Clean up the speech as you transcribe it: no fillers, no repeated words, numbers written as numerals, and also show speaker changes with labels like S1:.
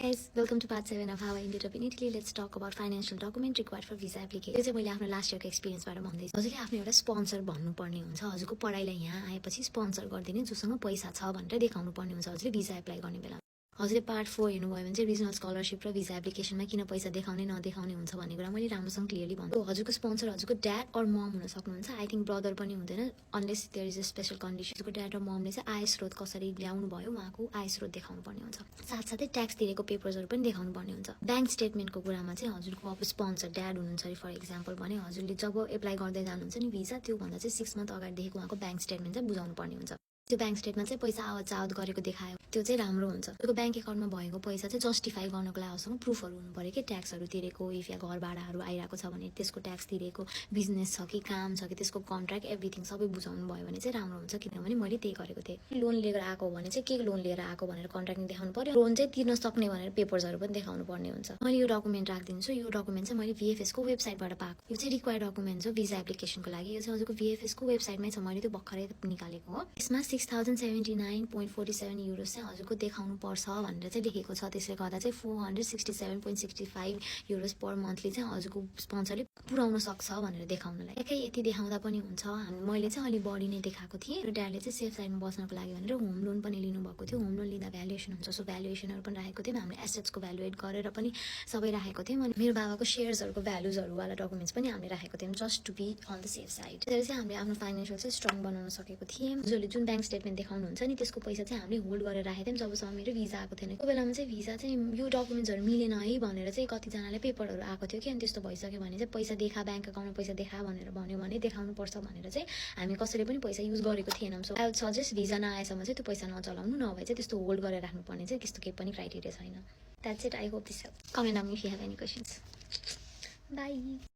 S1: Guys, welcome to part 7 of how I ended up in Italy. Let's talk about financial document required for visa application. यो चाहिँ मैले आफ्नो last इयरको एक्सपिरियन्सबाट भन्दैछु। हजुरले आफ्नो एउटा स्पोन्सर भन्नुपर्ने हुन्छ। हजुरको पढाइलाई यहाँ आएपछि स्पोन्सर गरिदिने जोसँग पैसा छ भनेर देखाउनु पर्ने हुन्छ हजुरले भिजा एप्लाई गर्ने बेला। हजुरले पार्ट 4 हेर्नुभयो भने चाहिँ रिजनल स्कलरशिप र भिजा एप्लिकेसनमा किन पैसा देखाउने नदेखाउने हुन्छ भन्ने कुरा मैले राम्रोसँग क्लियरली भन्छु। हजुरको स्पोन्सर हजुरको ड्याड अर मम हुन सक्नुहुन्छ। आई थिङ्क ब्रदर पनि हुँदैन unless there is a special condition. हजुरको ड्याड र ममले चाहिँ आय स्रोत कसरी ल्याउनु भयो उहाँको आय स्रोत देखाउनु पर्ने हुन्छ। साथसाथै ट्याक्स तिरेको पेपर्सहरू पनि देखाउनु पर्ने हुन्छ। ब्याङ्क स्टेटमेन्टको कुरामा चाहिँ हजुरको अब स्पोन्सर ड्याड हुनुहुन्छ अरे फर इक्जाम्पल भने हजुरले जब एप्लाई गर्दै जानुहुन्छ नि भिजा त्योभन्दा चाहिँ 6 मन्थ अगाडिदेखिको उहाँको ब्याङ्क स्टेटमेन्ट चाहिँ बुझाउनु पर्ने हुन्छ। त्यो ब्याङ्क स्टेटमेन्ट चाहिँ पैसा आवत जावत गरेको देखायो त्यो चाहिँ राम्रो हुन्छ। त्यो ब्याङ्क एकाउन्टमा भएको पैसा चाहिँ जस्टिफाई गर्नको लागि उसँग प्रुफहरू हुनु पर्यो कि ट्याक्सहरू तिरेको इफ या घर भाडाहरू आइरहेको छ भने त्यसको ट्याक्स तिरेको बिजनेस छ कि काम छ कि त्यसको कन्ट्र्याक्ट एभ्रिथिङ सबै बुझाउनु भयो भने चाहिँ राम्रो हुन्छ। किनभने मैले त्यही गरेको थिएँ। लोन लिएर आएको भने चाहिँ के लोन लिएर आएको भनेर कन्ट्र्याक्ट देखाउनु पर्यो। लोन चाहिँ तिर्न सक्ने भनेर पेपर्सहरू पनि देखाउनु पर्ने हुन्छ। मैले यो डकुमेन्ट राखिदिन्छु। यो डकुमेन्ट चाहिँ मैले VFSको वेबसाइटबाट पाएको। यो चाहिँ रिक्वायर्ड डकुमेन्ट हो भिजा एप्लिकेसनको लागि। यो चाहिँ हजुरको VFSको वेबसाइटमै छ। मैले त्यो भर्खरै निकालेको हो। यसमा 6079.47 युरोस चाहिँ हजुरको देखाउनु पर्छ भनेर चाहिँ लेखेको छ। त्यसले गर्दा चाहिँ 467.65 युरोस पर मन्थली चाहिँ हजुरको स्पोन्सरले पुऱ्याउन सक्छ भनेर देखाउनलाई। एकै यति देखाउँदा पनि हुन्छ। मैले चाहिँ अलिक बढी नै देखाएको थिएँ र ड्याडले चाहिँ सेफ साइडमा बस्नको लागि भनेर होम लोन पनि लिनुभएको थियो। होम लोन लिँदा भ्यालुएसन हुन्छ सो भ्यालुएसनहरू पनि राखेको थियौँ। हामीले एसेट्सको भ्यालुएट गरेर पनि सबै राखेको थियौँ। अनि मेरो बाबाको सेयर्सहरूको भ्यालुजहरूवाला डकुमेन्ट्स पनि हामीले राखेको थियौँ just to be on the safe side. त्यसरी चाहिँ हामीले आफ्नो फाइनेन्सियल चाहिँ स्ट्रङ बनाउन सकेको थियौँ। जसले जुन ब्याङ्क स्टेटमेन्ट देखाउनुहुन्छ नि त्यसको पैसा चाहिँ हामीले होल्ड गरेर राखेको थियौँ जबसम्म मेरो भिजा आएको थिएन। त्यो बेलामा चाहिँ भिजा चाहिँ यो डकुमेन्ट्सहरू मिलेन है भनेर चाहिँ कतिजनाले पेपरहरू आएको थियो कि अनि त्यस्तो भइसक्यो भने चाहिँ पैसा देखा ब्याङ्क एकाउन्टमा पैसा देखा भनेर भन्यो भने देखाउनु पर्छ भनेर चाहिँ हामी कसैले पनि पैसा युज गरेको थिएनौँ। So I would suggest visa नआएसम्म चाहिँ त्यो पैसा नचलाउनु नभए चाहिँ त्यस्तो होल्ड गरेर राख्नुपर्ने चाहिँ त्यस्तो केही पनि क्राइटेरिया छैन। That's it. I hope this help. Comment down if you have any questions. By.